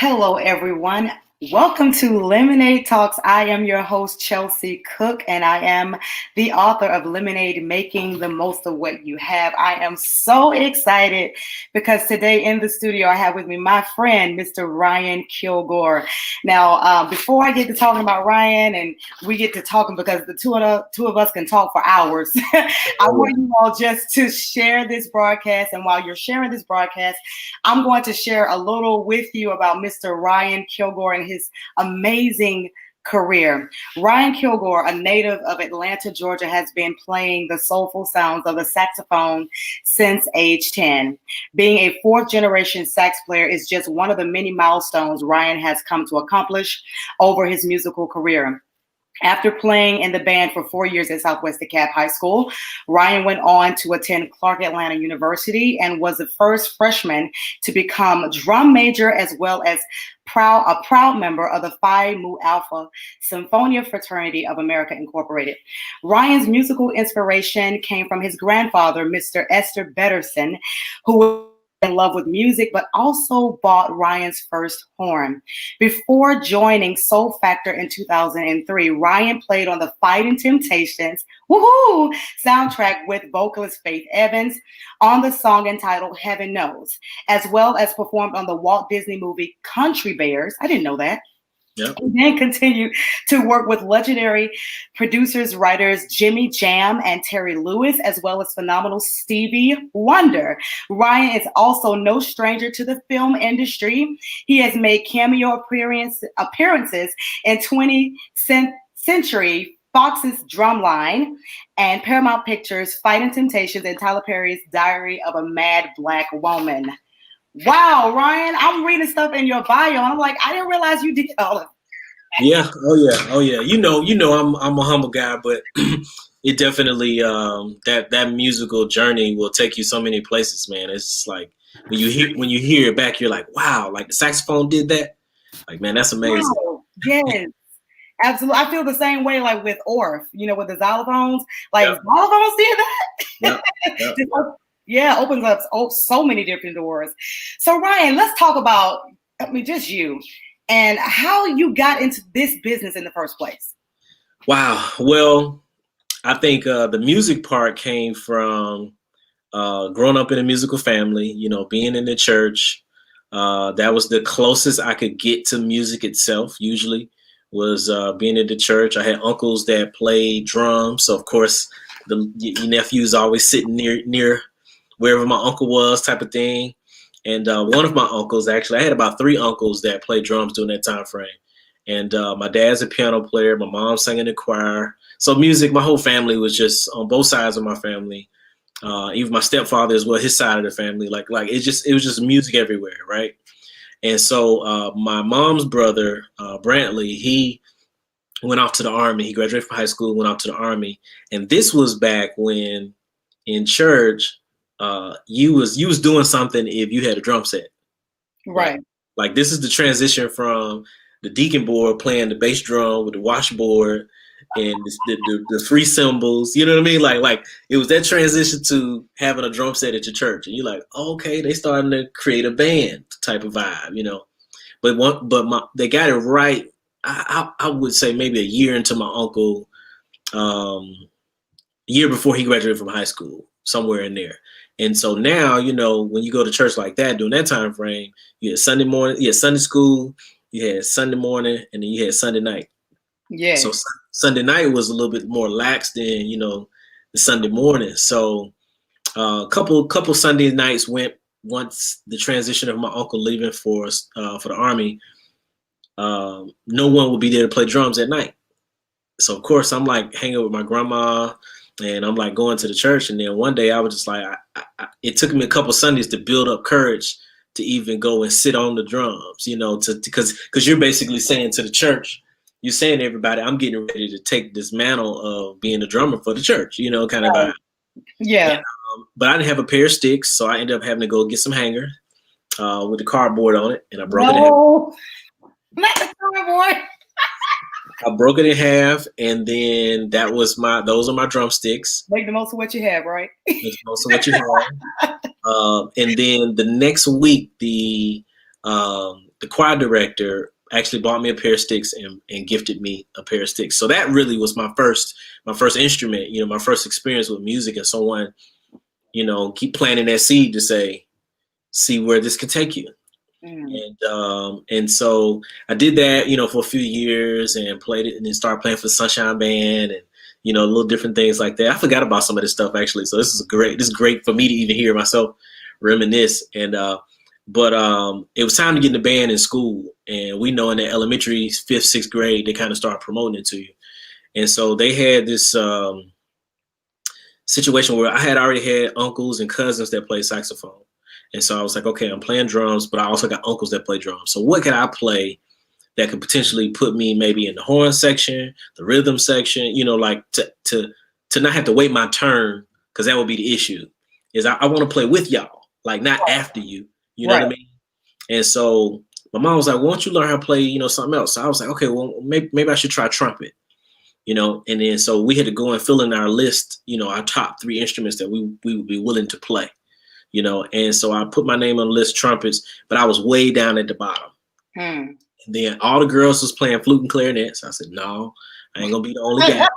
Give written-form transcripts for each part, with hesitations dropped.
Hello, everyone. Welcome to Lemonade Talks. I am your host, Chelsea Cook, and I am the author of Lemonade, Making the Most of What You Have. I am so excited because today in the studio, I have with me my friend, Mr. Ryan Kilgore. Now, before I get to talking about Ryan and we get to talking because the two of us can talk for hours, I want you all just to share this broadcast. And while you're sharing this broadcast, I'm going to share a little with you about Mr. Ryan Kilgore and his amazing career. Ryan Kilgore, a native of Atlanta, Georgia, has been playing the soulful sounds of the saxophone since age 10. Being a fourth-generation sax player is just one of the many milestones Ryan has come to accomplish over his musical career. After playing in the band for 4 years at Southwest DeKalb High School, Ryan went on to attend Clark Atlanta University and was the first freshman to become drum major as well as a proud member of the Phi Mu Alpha Symphonia Fraternity of America Incorporated. Ryan's musical inspiration came from his grandfather, Mr. Esther Betterson, who was in love with music, but also bought Ryan's first horn. Before joining Soul Factor in 2003, Ryan played on the Fighting Temptations soundtrack with vocalist Faith Evans on the song entitled Heaven Knows, as well as performed on the Walt Disney movie Country Bears. I didn't know that. Yep. And then continued to work with legendary producers, writers Jimmy Jam and Terry Lewis, as well as phenomenal Stevie Wonder. Ryan is also no stranger to the film industry. He has made cameo appearances in 20th Century Fox's Drumline and Paramount Pictures' Fighting Temptations and Tyler Perry's Diary of a Mad Black Woman. Wow, Ryan, I'm reading stuff in your bio, and I'm like, I didn't realize you did all of that. Yeah. Oh yeah. You know. I'm a humble guy, but it definitely that musical journey will take you so many places, man. It's like when you hear it back, you're like, wow, like the saxophone did that. Like, man, that's amazing. Wow. Yes, absolutely. I feel the same way, like with Orff, with the xylophones. Like xylophones did that. Yep. Opens up so many different doors. So Ryan, let's talk about just you and how you got into this business in the first place. Wow. Well, I think the music part came from growing up in a musical family, being in the church. That was the closest I could get to music itself, usually, was being in the church. I had uncles that played drums. So, of course, your nephew's always sitting near wherever my uncle was, type of thing. And one of my uncles, actually, I had about 3 uncles that played drums during that time frame. And my dad's a piano player. My mom sang in the choir. So music, my whole family was just on both sides of my family. Even my stepfather as well, his side of the family. Like it was just music everywhere, right? And so my mom's brother, Brantley, he went off to the Army. He graduated from high school, went off to the Army. And this was back when in church, you was doing something if you had a drum set. Right. Like this is the transition from the deacon board playing the bass drum with the washboard and the free cymbals, you know what I mean? Like it was that transition to having a drum set at your church, and you're like, oh, okay, they starting to create a band type of vibe, But they got it right. I would say maybe a year into my uncle, year before he graduated from high school, somewhere in there. And so now, when you go to church like that during that time frame, you had Sunday morning, you had Sunday school, you had Sunday morning, and then you had Sunday night. Yeah. So Sunday night was a little bit more lax than, the Sunday morning. So a couple Sunday nights went once the transition of my uncle leaving for the Army. No one would be there to play drums at night. So of course I'm like hanging with my grandma, and I'm like going to the church. And then one day I was just like, it took me a couple Sundays to build up courage to even go and sit on the drums, because you're basically saying to the church, you're saying to everybody, I'm getting ready to take this mantle of being a drummer for the church, kind of vibe. Yeah. And, but I didn't have a pair of sticks, so I ended up having to go get some hanger with the cardboard on it, and I broke it in half. Not the cardboard. I broke it in half, and then those are my drumsticks. Make the most of what you have, right? Make the most of what you have. And then the next week, the the choir director actually bought me a pair of sticks and gifted me a pair of sticks. So that really was my first instrument, my first experience with music, and someone, keep planting that seed to say, see where this can take you. And so I did that, for a few years and played it, and then started playing for the Sunshine Band and, little different things like that. I forgot about some of this stuff actually. So this is great for me to even hear myself reminisce. And, but it was time to get in the band in school. And we know in the elementary, 5th, 6th grade, they kind of start promoting it to you. And so they had this situation where I had already had uncles and cousins that played saxophone. And so I was like, okay, I'm playing drums, but I also got uncles that play drums. So what could I play that could potentially put me maybe in the horn section, the rhythm section, like to not have to wait my turn, because that would be the issue, is I want to play with y'all, like not after you, you know what I mean? And so my mom was like, why don't you learn how to play, something else? So I was like, okay, well, maybe I should try trumpet, and then so we had to go and fill in our list, our top 3 instruments that we would be willing to play. And so I put my name on the list, trumpets, but I was way down at the bottom. And then all the girls was playing flute and clarinet. So I said, no, I ain't gonna be the only guy.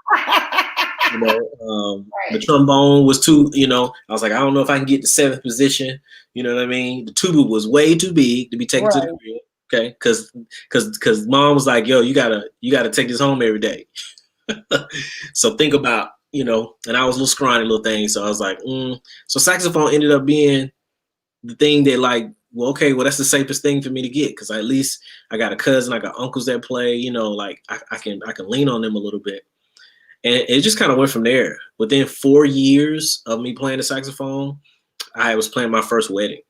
The trombone was too, I was like, I don't know if I can get the 7th position. You know what I mean? The tuba was way too big to be taken to the crib. Okay, because mom was like, yo, you gotta take this home every day. So think about, and I was a little scrawny little thing. So I was like, So saxophone ended up being the thing that like, well, okay, well, that's the safest thing for me to get. Cause at least I got a cousin, I got uncles that play, like I can lean on them a little bit. And it just kind of went from there. Within 4 years of me playing the saxophone, I was planning my first wedding.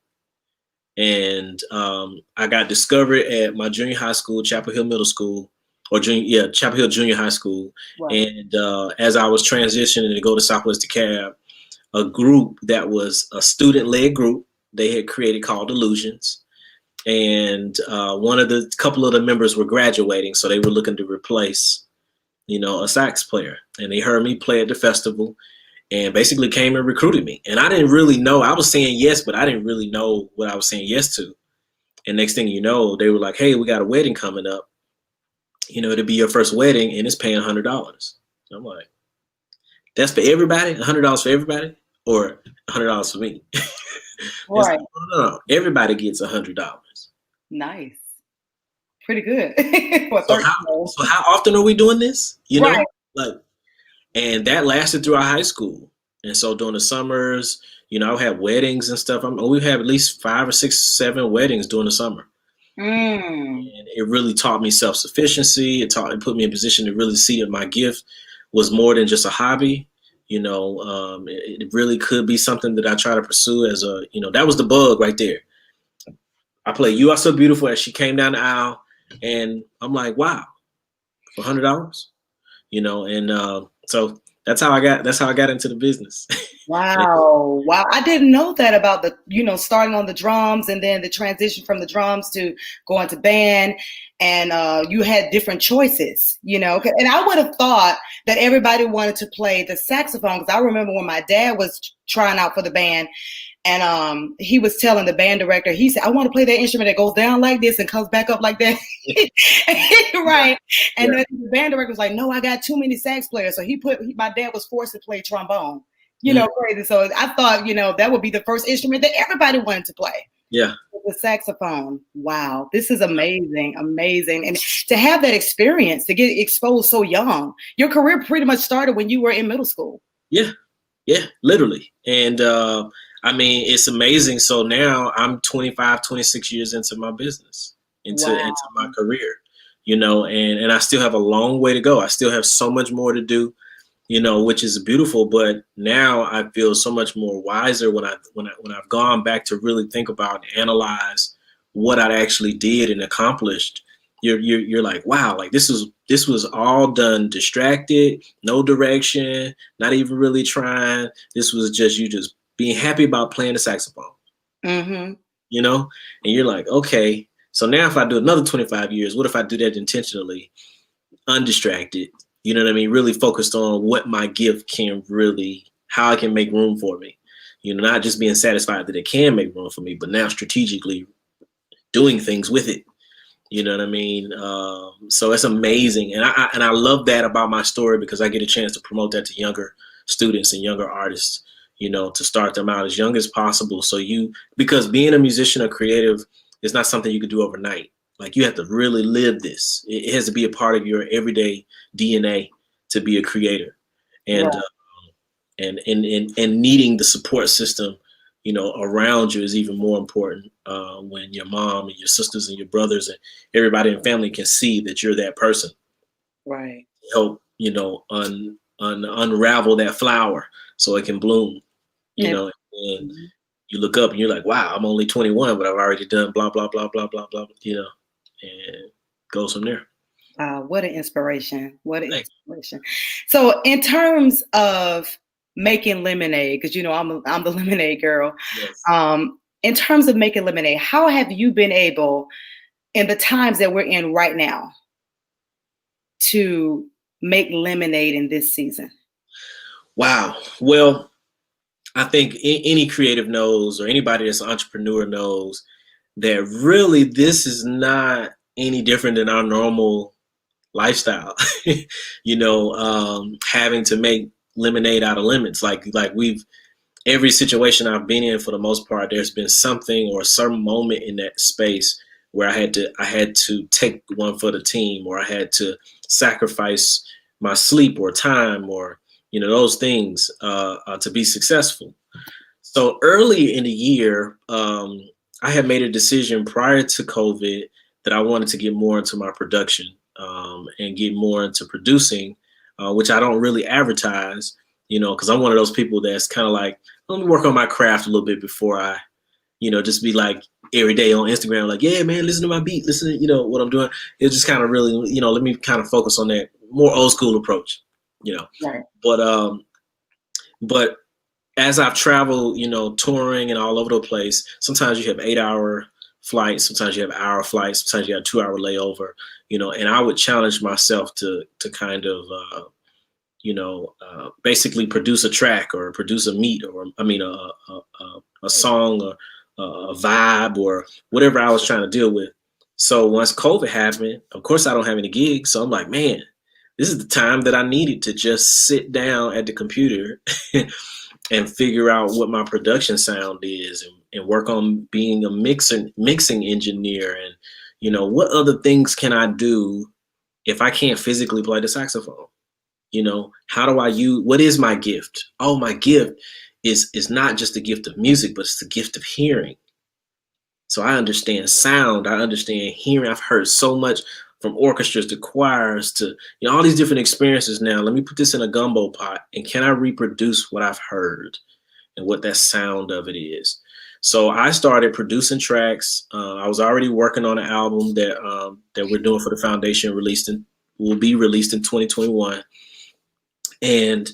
And I got discovered at my junior high school, Chapel Hill Middle School, Chapel Hill Junior High School. And as I was transitioning to go to Southwest DeKalb, a group that was a student-led group they had created called Illusions. And couple of the members were graduating, so they were looking to replace, a sax player. And they heard me play at the festival and basically came and recruited me. And I didn't really know. I was saying yes, but I didn't really know what I was saying yes to. And next thing you know, they were like, hey, we got a wedding coming up. It'll be your first wedding, and it's paying $100. I'm like, that's for everybody? $100 for everybody? Or $100 for me? Right. Like, no, everybody gets $100. Nice. Pretty good. So how often are we doing this? And that lasted throughout high school. And so during the summers, I had weddings and stuff. We have at least 5 or 6, 7 weddings during the summer. And it really taught me self-sufficiency. It put me in a position to really see that my gift was more than just a hobby. It really could be something that I try to pursue as that was the bug right there. I played You Are So Beautiful as she came down the aisle, and I'm like, wow, for $100, and so that's how I got into the business. Wow. Wow. I didn't know that about the, starting on the drums and then the transition from the drums to going to band. And you had different choices, and I would have thought that everybody wanted to play the saxophone, because I remember when my dad was trying out for the band, and he was telling the band director, he said, I want to play that instrument that goes down like this and comes back up like that. Right. And then the band director was like, no, I got too many sax players. So my dad was forced to play trombone, crazy. So I thought, that would be the first instrument that everybody wanted to play. Yeah. The saxophone. Wow. This is amazing. Amazing. And to have that experience, to get exposed so young, your career pretty much started when you were in middle school. Yeah. Yeah, literally. And, it's amazing. So now I'm 25, 26 years into my business, into my career, and I still have a long way to go. I still have so much more to do, which is beautiful. But now I feel so much more wiser when I've gone back to really think about and analyze what I actually did and accomplished. You're like, wow, like this was all done distracted, no direction, not even really trying. This was just you just being happy about playing the saxophone, and you're like, okay, so now if I do another 25 years, what if I do that intentionally, undistracted, you know what I mean? Really focused on what my gift can really, how it can make room for me, not just being satisfied that it can make room for me, but now strategically doing things with it, You know what I mean? So it's amazing, and I love that about my story because I get a chance to promote that to younger students and younger artists. You know, to start them out as young as possible. So because being a musician or creative is not something you could do overnight. Like you have to really live this. It has to be a part of your everyday DNA to be a creator, and Right. and needing the support system, you know, around you is even more important when your mom and your sisters and your brothers and everybody in family can see that you're that person. Right. Help, you know, unravel that flower so it can bloom. You Yep. know, and you look up and you're like, wow, I'm only 21, but I've already done blah blah blah blah blah blah. You know, and goes from there. What an inspiration. What an Thank inspiration. So in terms of making lemonade, because I'm the lemonade girl. you. Yes. In terms of making lemonade, how have you been able in the times that we're in right now to make lemonade in this season? Wow. Well, I think any creative knows, or anybody that's an entrepreneur knows, that really this is not any different than our normal lifestyle. You know, having to make lemonade out of lemons. Like we've every situation I've been in for the most part, there's been something or some moment in that space where I had to take one for the team, or I had to sacrifice my sleep or time, or you know those things to be successful. So early in the year, I had made a decision prior to COVID that I wanted to get more into my production and get more into producing, which I don't really advertise, you know, because I'm one of those people that's kind of like, let me work on my craft a little bit before I, you know, just be like every day on Instagram, like, yeah, man, listen to my beat, listen to, you know, what I'm doing. It's just kind of really, you know, let me kind of focus on that more old school approach, you know. Right. But but as I've traveled, you know, touring and all over the place, sometimes you have 8 hour flights, sometimes you have hour flights, sometimes you have 2 hour layover, you know, and I would challenge myself to kind of, basically produce a track or produce a meet, or I mean, a song or a vibe or whatever I was trying to deal with. So once COVID happened, of course I don't have any gigs. So I'm like, man, this is the time that I needed to just sit down at the computer and figure out what my production sound is, and work on being a mixing engineer, and you know what other things can I do if I can't physically play the saxophone. You know, how do I use, what is my gift? Oh, my gift is not just the gift of music, but it's the gift of hearing. So I understand sound, I understand hearing. I've heard so much from orchestras to choirs to, you know, all these different experiences. Now let me put this in a gumbo pot, and can I reproduce what I've heard and what that sound of it is? So I started producing tracks. I was already working on an album that we're doing for the foundation, will be released in 2021. And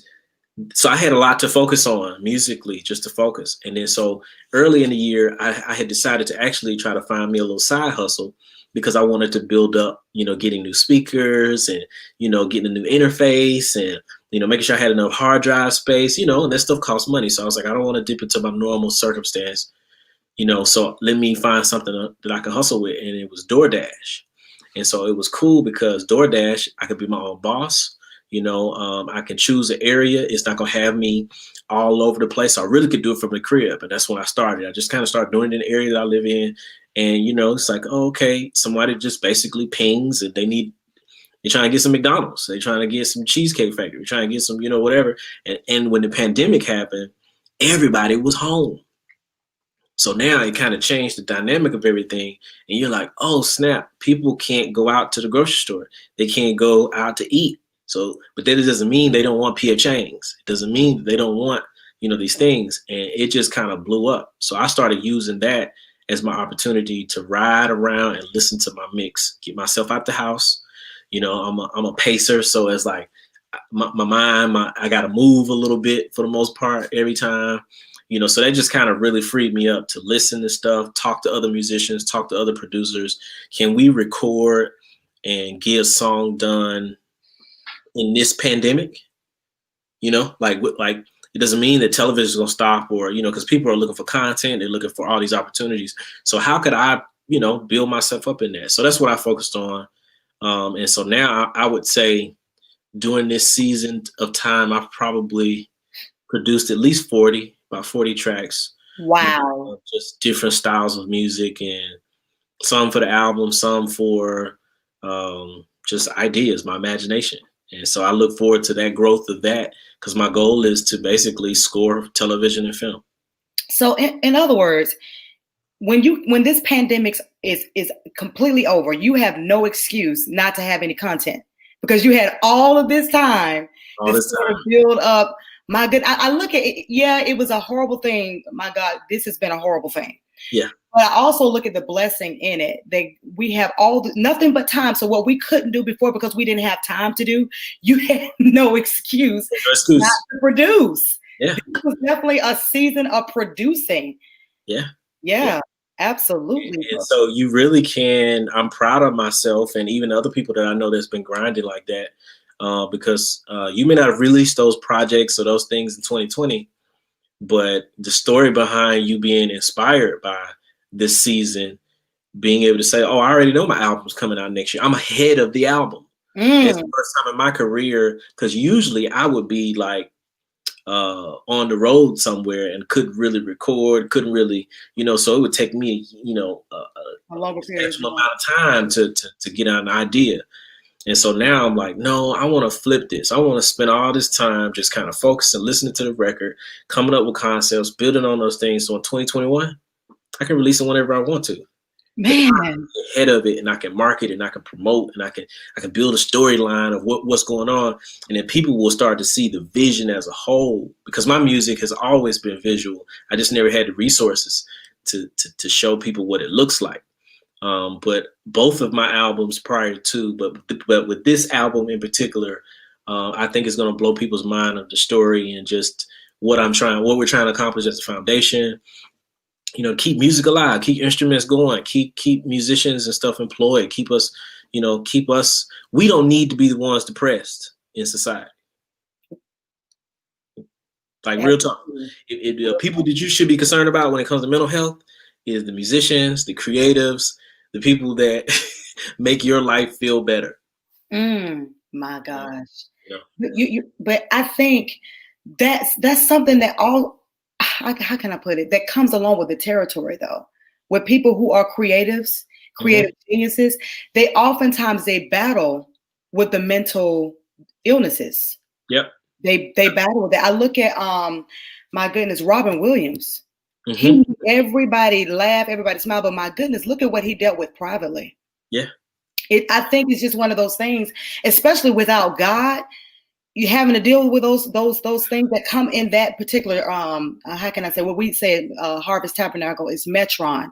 so I had a lot to focus on musically, just to focus. And then so early in the year, I had decided to actually try to find me a little side hustle, because I wanted to build up, you know, getting new speakers, and, you know, getting a new interface, and, you know, making sure I had enough hard drive space, you know, and that stuff costs money. So I was like, I don't want to dip into my normal circumstance, you know, so let me find something that I can hustle with. And it was DoorDash. And so it was cool because DoorDash, I could be my own boss. You know, I can choose an area. It's not going to have me all over the place. So I really could do it from the crib. And that's when I started. I just kind of started doing it in the area that I live in. And, you know, it's like, oh, okay, somebody just basically pings and they're trying to get some McDonald's. They're trying to get some Cheesecake Factory. They're trying to get some, you know, whatever. And when the pandemic happened, everybody was home. So now it kind of changed the dynamic of everything. And you're like, oh, snap, people can't go out to the grocery store. They can't go out to eat. So, but that doesn't mean they don't want P.F. Chang's. It doesn't mean that they don't want, you know, these things. And it just kind of blew up. So I started using that as my opportunity to ride around and listen to my mix, get myself out the house. You know, I'm a pacer. So it's like my mind, I got to move a little bit for the most part every time. You know, so that just kind of really freed me up to listen to stuff, talk to other musicians, talk to other producers. Can we record and get a song done in this pandemic? You know, like it doesn't mean that television is going to stop, or, you know, because people are looking for content, they're looking for all these opportunities. So how could I, build myself up in that. So that's what I focused on. And so now I would say during this season of time, I've probably produced at least about 40 tracks. Wow. Of just different styles of music, and some for the album, some for just ideas, my imagination. And so I look forward to that growth of that, because my goal is to basically score television and film. So in other words, when this pandemic is completely over, you have no excuse not to have any content, because you had all of this time to sort of build up. My good, I look at it. Yeah, it was a horrible thing. My God, this has been a horrible thing. Yeah. But I also look at the blessing in it. That we have nothing but time. So what we couldn't do before because we didn't have time to do, you had no excuse not to produce. Yeah. This was definitely a season of producing. Yeah. Absolutely. And so you really can. I'm proud of myself and even other people that I know that's been grinding like that, because you may not have released those projects or those things in 2020, but the story behind you being inspired by this season, being able to say, oh, I already know my album's coming out next year. I'm ahead of the album. It's the first time in my career, because usually I would be like on the road somewhere and couldn't really record, couldn't really, so it would take me, a longer period amount of time to get out an idea. And so now I'm like, no, I want to flip this. I want to spend all this time just kind of focusing, listening to the record, coming up with concepts, building on those things. So in 2021, I can release it whenever I want to. Man, ahead of it, and I can market and I can promote and I can build a storyline of what's going on, and then people will start to see the vision as a whole, because my music has always been visual. I just never had the resources to show people what it looks like. But both of my albums prior to, but with this album in particular, I think it's going to blow people's mind of the story and just what we're trying to accomplish as a foundation. Keep music alive, keep instruments going, keep musicians and stuff employed, keep us. We don't need to be the ones depressed in society. Like, real talk. People that you should be concerned about when it comes to mental health is the musicians, the creatives, the people that make your life feel better. My gosh. But I think that's something that how can I put it? That comes along with the territory, though. With people who are creative geniuses, they oftentimes battle with the mental illnesses. Yep. They battle with that. I look at my goodness, Robin Williams. He made everybody laugh, everybody smile, but my goodness, look at what he dealt with privately. Yeah. I think it's just one of those things, especially without God. You having to deal with those things that come in that particular how can I say, what we say Harvest Tabernacle is Metron,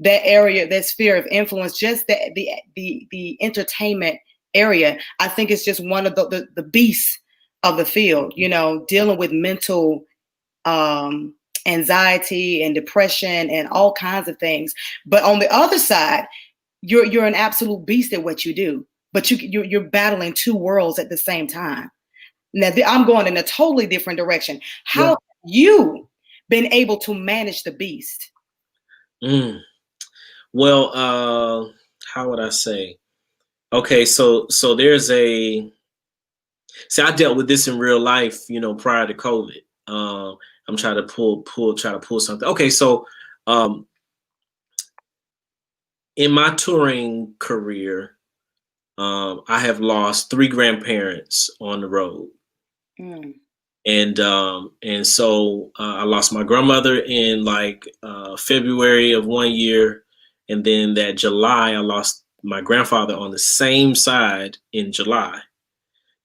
that area, that sphere of influence, just the entertainment area. I think it's just one of the beasts of the field, dealing with mental anxiety and depression and all kinds of things. But on the other side, you're an absolute beast at what you do, but you're battling two worlds at the same time. Now I'm going in a totally different direction. How have you been able to manage the beast? Well, how would I say? Okay, so there's I dealt with this in real life, prior to COVID. I'm trying to pull something. Okay, so in my touring career, I have lost 3 grandparents on the road. And so I lost my grandmother in February of one year, and then that July I lost my grandfather on the same side in July,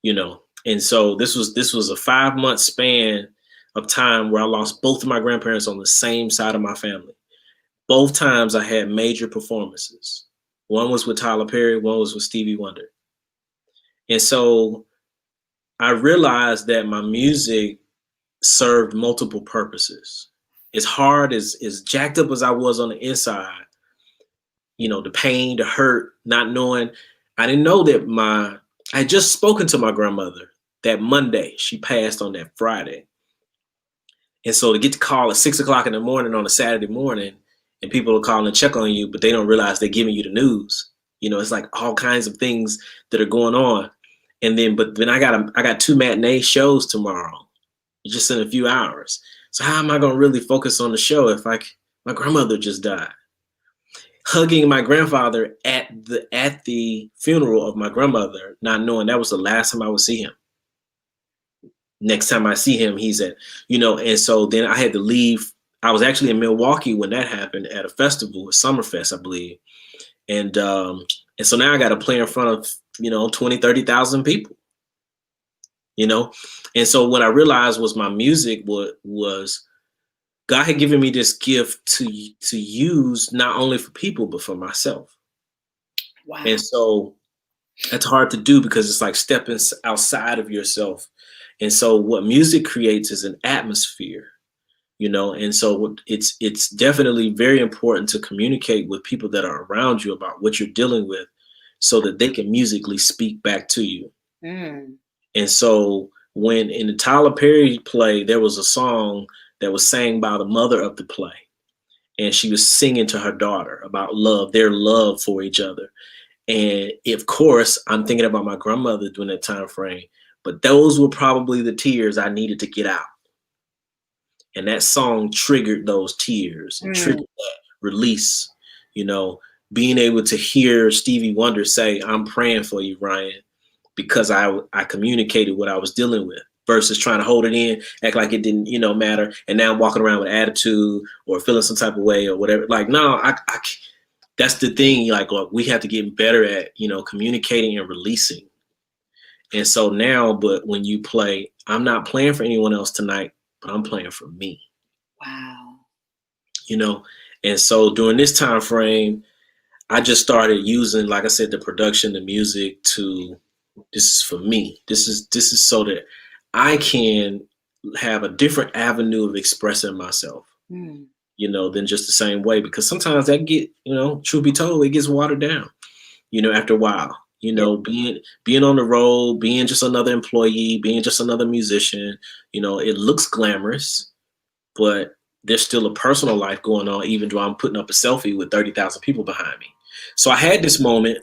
and so this was a 5-month span of time where I lost both of my grandparents on the same side of my family. Both times I had major performances. One was with Tyler Perry, one was with Stevie Wonder. And so I realized that my music served multiple purposes. As hard as jacked up as I was on the inside, the pain, the hurt, not knowing, I didn't know that I had just spoken to my grandmother that Monday. She passed on that Friday. And so to get the call at 6 o'clock in the morning on a Saturday morning and people are calling to check on you, but they don't realize they're giving you the news. It's like all kinds of things that are going on. And then I got 2 matinee shows tomorrow, just in a few hours. So how am I going to really focus on the show if my grandmother just died? Hugging my grandfather at the funeral of my grandmother, not knowing that was the last time I would see him. Next time I see him, he's at, and so then I had to leave. I was actually in Milwaukee when that happened at a festival, Summerfest, I believe. And so now I got to play in front of, 20, 30,000 people, And so what I realized was my music was God had given me this gift to use not only for people, but for myself. Wow. And so that's hard to do because it's like stepping outside of yourself. And so what music creates is an atmosphere, and so it's definitely very important to communicate with people that are around you about what you're dealing with so that they can musically speak back to you. Mm. And so when in the Tyler Perry play, there was a song that was sang by the mother of the play. And she was singing to her daughter about love, their love for each other. And of course, I'm thinking about my grandmother during that time frame, but those were probably the tears I needed to get out. And that song triggered those tears and triggered that release, being able to hear Stevie Wonder say, "I'm praying for you, Ryan," because I communicated what I was dealing with versus trying to hold it in, act like it didn't, matter. And now I'm walking around with attitude or feeling some type of way or whatever. Like, no, that's the thing. Like, look, we have to get better at, communicating and releasing. And so now, but when you play, I'm not playing for anyone else tonight, but I'm playing for me. Wow. And so during this time frame, I just started using, like I said, the production, the music this is for me. This is so that I can have a different avenue of expressing myself, than just the same way. Because sometimes that truth be told, it gets watered down, after a while. Being on the road, being just another employee, being just another musician, it looks glamorous, but there's still a personal life going on, even though I'm putting up a selfie with 30,000 people behind me. So I had this moment,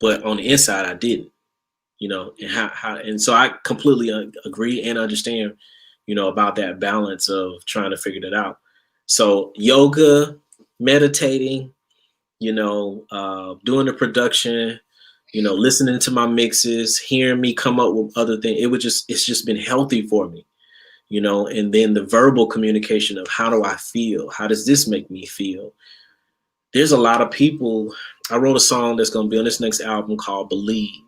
but on the inside, I didn't, and so I completely agree and understand, about that balance of trying to figure that out. So yoga, meditating, doing the production, listening to my mixes, hearing me come up with other things. It's just been healthy for me, and then the verbal communication of how do I feel? How does this make me feel? There's a lot of people. I wrote a song that's going to be on this next album called Believe.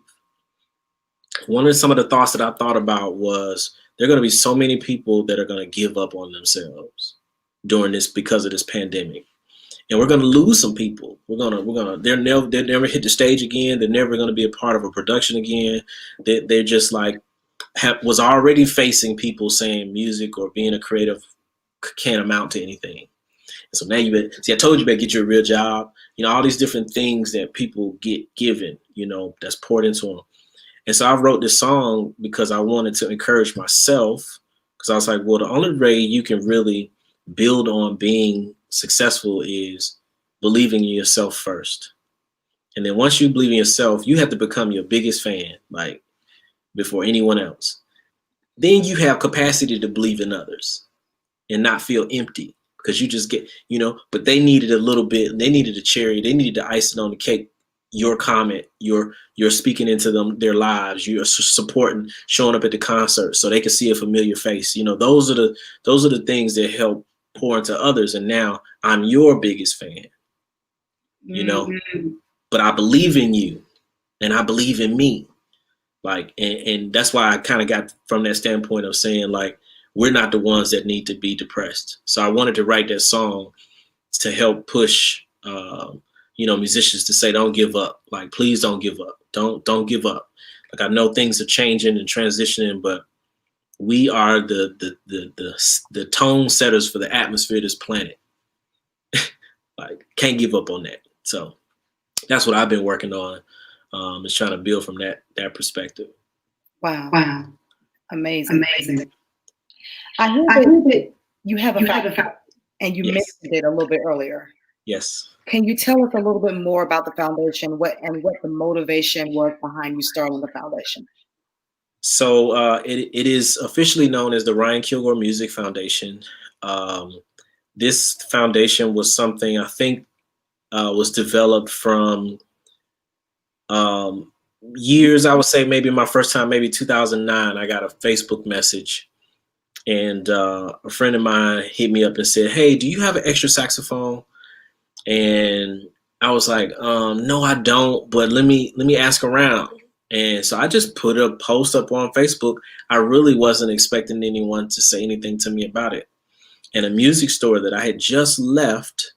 Some of the thoughts that I thought about was there are going to be so many people that are going to give up on themselves during this because of this pandemic. And we're going to lose some people. They're never hit the stage again. They're never going to be a part of a production again. They're just like, was already facing people saying music or being a creative can't amount to anything. And so now I told you better get you a real job. All these different things that people get given, that's poured into them. And so I wrote this song because I wanted to encourage myself, because I was like, well, the only way you can really build on being successful is believing in yourself first. And then once you believe in yourself, you have to become your biggest fan, like before anyone else. Then you have capacity to believe in others and not feel empty because you just get, but they needed a little bit, they needed a cherry, they needed the icing on the cake. Your comment, you're speaking into their lives, you're supporting, showing up at the concert so they can see a familiar face. Those are the things that help pour into others. And now I'm your biggest fan, but I believe in you and I believe in me. Like, and that's why I kind of got from that standpoint of saying, like, we're not the ones that need to be depressed. So I wanted to write that song to help push, musicians to say, don't give up. Like, please don't give up. Don't give up. Like, I know things are changing and transitioning, but we are the tone setters for the atmosphere of this planet. Like, can't give up on that. So that's what I've been working on, is trying to build from that perspective. Wow. Amazing. I hear that you have a family, and you mentioned it a little bit earlier. Yes. Can you tell us a little bit more about the foundation, what the motivation was behind you starting the foundation? So it is officially known as the Ryan Kilgore Music Foundation. Um, this foundation was something I think was developed from um, years. I would say maybe my first time, maybe 2009. I got a Facebook message, and a friend of mine hit me up and said, "Hey, do you have an extra saxophone?" And I was like, "No, I don't. But let me ask around." And so I just put a post up on Facebook. I really wasn't expecting anyone to say anything to me about it. And a music store that I had just left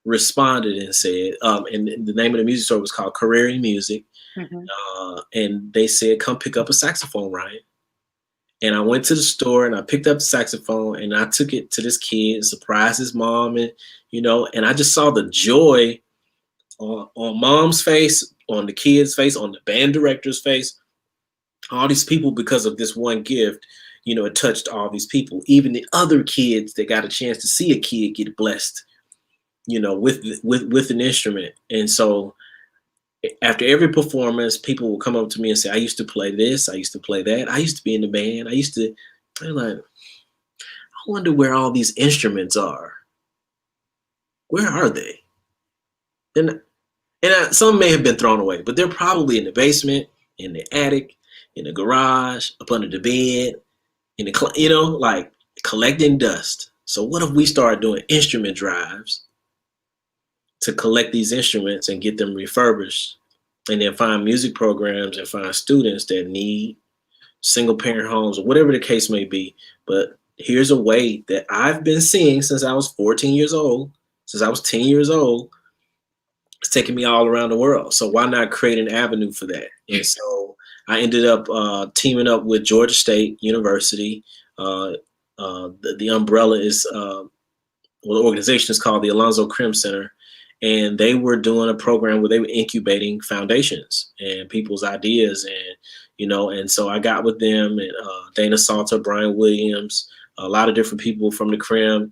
responded and said, and the name of the music store was called Career Music. Mhm. And they said, "Come pick up a saxophone, Ryan." And I went to the store and I picked up the saxophone and I took it to this kid, surprised his mom, and and I just saw the joy on mom's face, on the kid's face, on the band director's face, all these people because of this one gift. It touched all these people, even the other kids that got a chance to see a kid get blessed, with an instrument. And so after every performance, people will come up to me and say, "I used to play this, I used to play that, I used to be in the band, I used to." I'm like, I wonder where all these instruments are. Where are they? And some may have been thrown away, but they're probably in the basement, in the attic, in the garage, up under the bed, like collecting dust. So what if we start doing instrument drives to collect these instruments and get them refurbished, and then find music programs and find students that need single parent homes or whatever the case may be. But here's a way that I've been seeing since I was 14 years old, since I was 10 years old. It's taking me all around the world. So why not create an avenue for that? And so I ended up teaming up with Georgia State University. The umbrella is, the organization is called the Alonzo Krim Center. And they were doing a program where they were incubating foundations and people's ideas. And so I got with them, and Dana Salter, Brian Williams, a lot of different people from the Krim.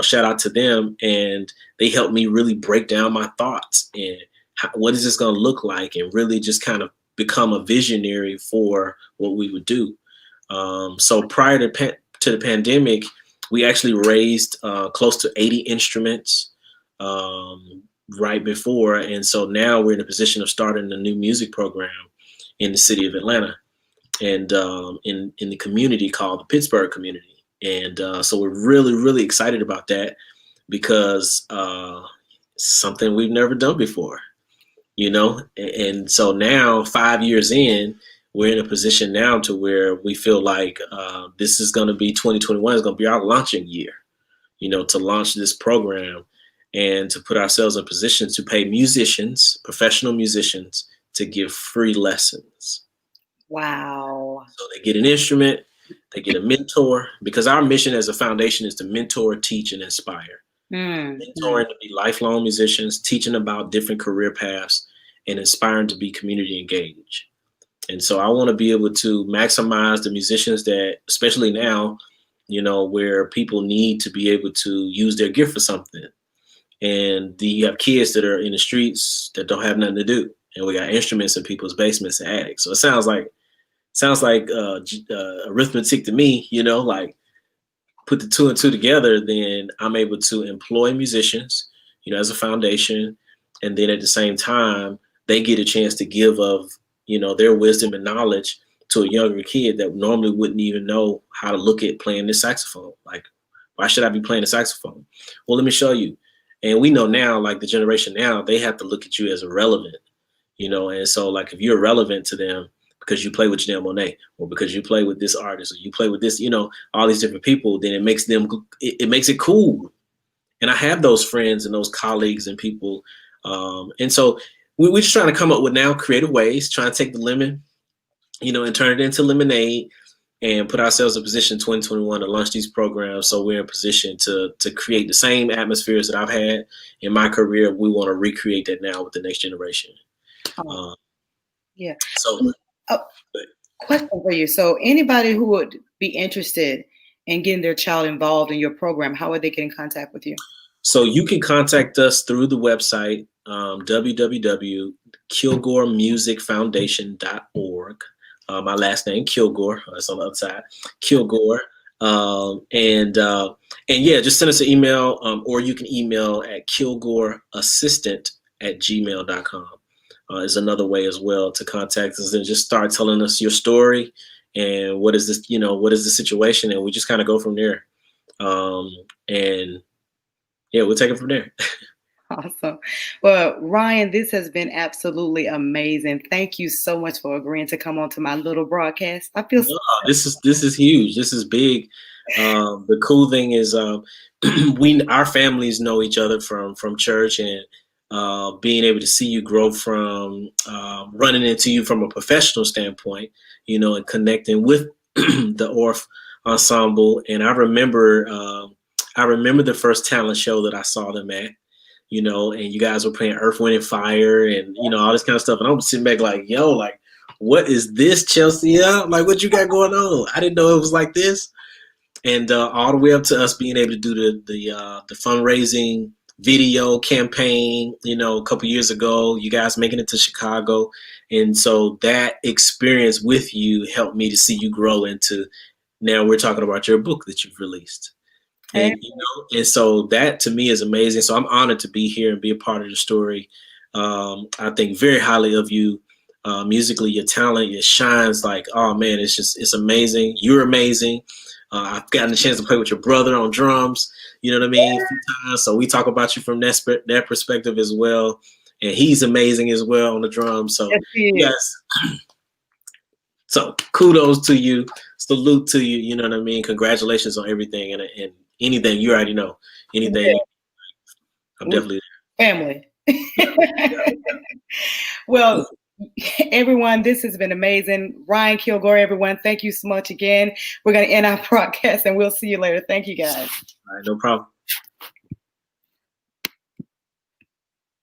Shout out to them. And they helped me really break down my thoughts and what is this going to look like, and really just kind of become a visionary for what we would do. So prior to the pandemic, we actually raised close to 80 instruments right before. And so now we're in a position of starting a new music program in the city of Atlanta, and in the community called the Pittsburgh community. And so we're really, really excited about that, because it's something we've never done before, and so now 5 years in, we're in a position now to where we feel like this is going to be 2021 is going to be our launching year, to launch this program and to put ourselves in position to pay musicians, professional musicians, to give free lessons. Wow. So they get an instrument, they get a mentor, because our mission as a foundation is to mentor, teach, and inspire. Mentoring to be lifelong musicians, teaching about different career paths, and inspiring to be community engaged. And so I want to be able to maximize the musicians that, especially now, where people need to be able to use their gift for something. And you have kids that are in the streets that don't have nothing to do. And we got instruments in people's basements and attics. So it sounds like arithmetic to me, like put the two and two together, then I'm able to employ musicians, as a foundation. And then at the same time, they get a chance to give of, their wisdom and knowledge to a younger kid that normally wouldn't even know how to look at playing this saxophone. Like, why should I be playing a saxophone? Well, let me show you. And we know now, like the generation now, they have to look at you as irrelevant, and so like if you're relevant to them because you play with Janelle Monáe, or because you play with this artist, or you play with this, all these different people, then it makes it cool. And I have those friends and those colleagues and people. And so we're just trying to come up with now creative ways, trying to take the lemon, and turn it into lemonade, and put ourselves in position 2021 to launch these programs. So we're in position to create the same atmospheres that I've had in my career. We want to recreate that now with the next generation. Yeah. So, question for you. So anybody who would be interested in getting their child involved in your program, how would they get in contact with you? So you can contact us through the website, www.kilgoremusicfoundation.org. My last name, Kilgore. That's on the other side, Kilgore. And yeah, just send us an email, or you can email at kilgoreassistant@gmail.com. Is another way as well to contact us, and just start telling us your story and what is this, what is the situation, and we just kind of go from there. And yeah, we'll take it from there. Awesome. Well, Ryan, this has been absolutely amazing. Thank you so much for agreeing to come on to my little broadcast. I feel No, this is huge. This is big. The cool thing is, our families know each other from church, and being able to see you grow from running into you from a professional standpoint, and connecting with the Orff ensemble. And I remember the first talent show that I saw them at. And you guys were playing Earth, Wind, and Fire, and all this kind of stuff. And I'm sitting back like, yo, like, what is this, Chelsea? Like, what you got going on? I didn't know it was like this. And all the way up to us being able to do the fundraising video campaign, a couple years ago, you guys making it to Chicago. And so that experience with you helped me to see you grow into, now we're talking about your book that you've released. And, and so that to me is amazing. So I'm honored to be here and be a part of the story. I think very highly of you. Musically, your talent, it shines like, oh man, it's amazing. You're amazing. I've gotten a chance to play with your brother on drums, you know what I mean? A few times. So we talk about you from that perspective as well. And he's amazing as well on the drums. So yes. So kudos to you. Salute to you. You know what I mean? Congratulations on everything. And anything, you already know. Anything, I'm definitely there. Family. Well, everyone, this has been amazing. Ryan Kilgore, everyone, thank you so much again. We're going to end our broadcast, and we'll see you later. Thank you, guys. All right, no problem.